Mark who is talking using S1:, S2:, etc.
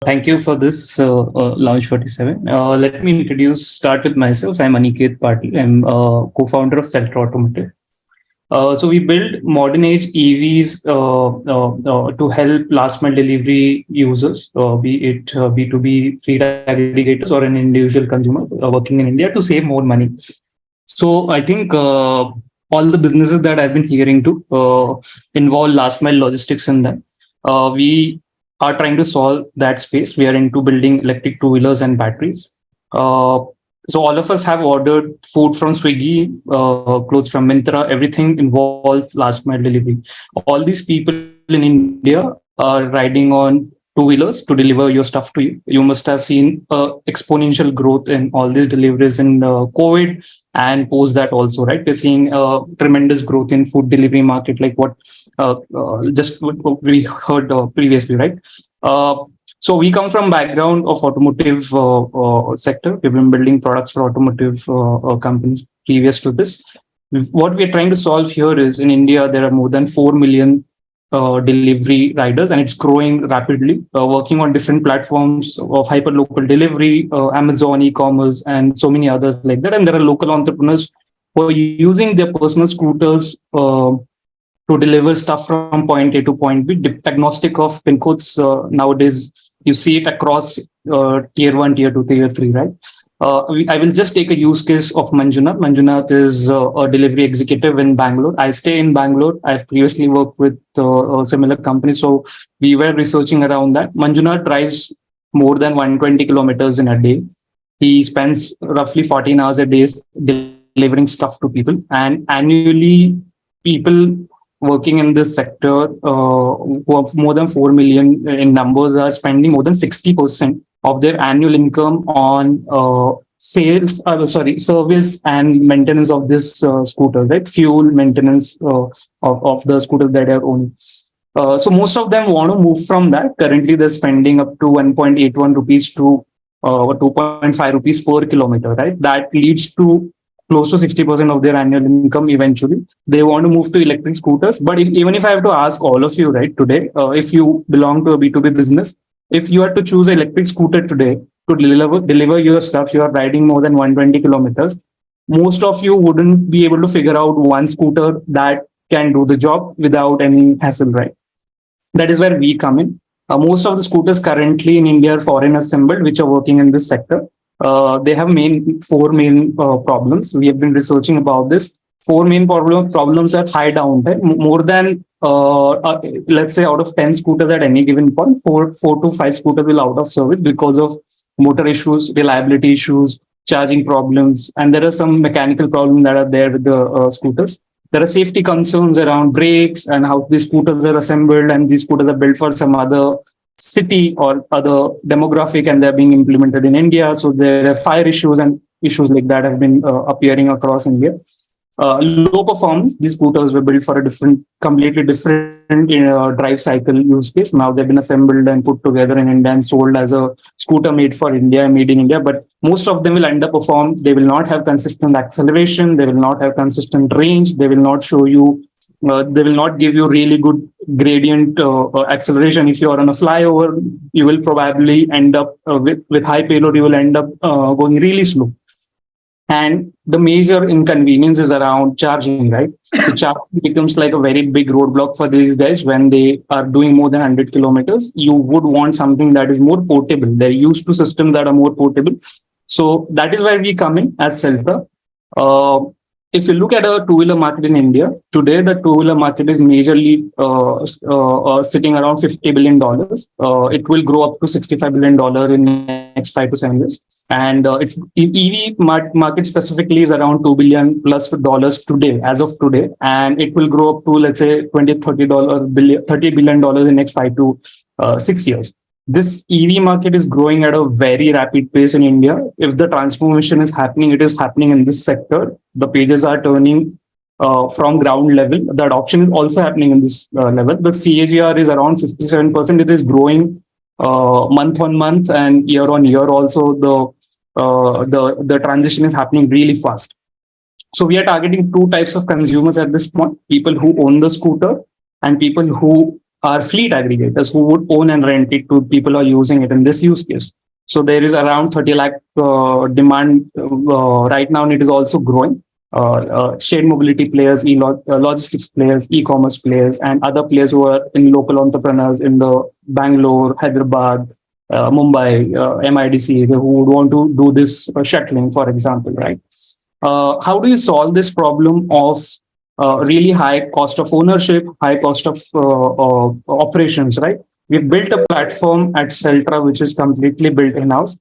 S1: Thank you for this Launch 47. Let me start with myself. I'm Aniket Patel. I'm co-founder of Seltra Automotive. So we build modern age EVs to help last mile delivery users, be it B2B fleet aggregators or an individual consumer working in India to save more money. So I think all the businesses that I've been hearing to involve last mile logistics in them. We are trying to solve that space. We are into building electric two wheelers and batteries. Uh, so all of us have ordered food from Swiggy, clothes from Myntra. Everything involves last mile delivery. All these people in India are riding on two wheelers to deliver your stuff to you. You must have seen exponential growth in all these deliveries in COVID and post that also, right? We're seeing tremendous growth in food delivery market, like what just what we heard previously, right? Uh, so we come from background of automotive sector. We've been building products for automotive companies previous to this. What we're trying to solve here is in India, there are more than 4 million delivery riders, and it's growing rapidly, working on different platforms of hyper local delivery, Amazon, e-commerce, and so many others like that. And there are local entrepreneurs who are using their personal scooters to deliver stuff from point A to point B, agnostic of pin codes. Nowadays, you see it across tier one, tier two, tier three, right? I will just take a use case of Manjunath. Manjunath is a delivery executive in Bangalore. I stay in Bangalore. I've previously worked with a similar company, so we were researching around that. Manjunath drives more than 120 kilometers in a day. He spends roughly 14 hours a day delivering stuff to people, and annually, people working in this sector, who have more than 4 million in numbers, are spending more than 60% of their annual income on service and maintenance of this scooter, right? Fuel maintenance of the scooter that they are owning. So most of them want to move from that. Currently, they're spending up to 1.81 rupees to 2.5 rupees per kilometer, right? That leads to close to 60% of their annual income eventually. They want to move to electric scooters. But even if I have to ask all of you, right, today, if you belong to a B2B business, if you are to choose an electric scooter today to deliver your stuff, you are riding more than 120 kilometers. Most of you wouldn't be able to figure out one scooter that can do the job without any hassle, right? That is where we come in. Most of the scooters currently in India are foreign assembled, which are working in this sector. They have four main problems. We have been researching about this. Four main problems are high downtime. More than let's say out of 10 scooters at any given point, four to five scooters will out of service because of motor issues, reliability issues, charging problems, and there are some mechanical problems that are there with the scooters. There are safety concerns around brakes and how these scooters are assembled, and these scooters are built for some other city or other demographic, and they're being implemented in India. So there are fire issues and issues like that have been appearing across India. Low performance. These scooters were built for a completely different drive cycle use case. Now they've been assembled and put together in India and sold as a scooter made for India, made in India. But most of them will underperform. They will not have consistent acceleration. They will not have consistent range. They will not show you. They will not give you really good gradient acceleration. If you are on a flyover, you will probably end up with high payload. You will end up going really slow. And the major inconvenience is around charging, right? So charging becomes like a very big roadblock for these guys when they are doing more than 100 kilometers. You would want something that is more portable. They're used to systems that are more portable. So that is where we come in as Seltra. Uh, if you look at a two-wheeler market in India, today the two-wheeler market is majorly sitting around $50 billion. It will grow up to $65 billion in the next 5 to 7 years. And EV market specifically is around $2 billion plus today, as of today. And it will grow up to, let's say, $30 billion in next 5 to 6 years. This EV market is growing at a very rapid pace in India. If the transformation is happening, it is happening in this sector. The pages are turning from ground level. The adoption is also happening in this level. The CAGR is around 57%. It is growing month on month and year on year. Also, the transition is happening really fast. So we are targeting two types of consumers at this point: people who own the scooter and people who are fleet aggregators who would own and rent it to people who are using it in this use case. So there is around 30 lakh demand right now, and it is also growing. Shared mobility players, logistics players, e-commerce players, and other players who are in local entrepreneurs in the Bangalore, Hyderabad, Mumbai, MIDC, who would want to do this shuttling, for example, right? How do you solve this problem of really high cost of ownership, high cost of operations, right? We built a platform at Seltra which is completely built in house.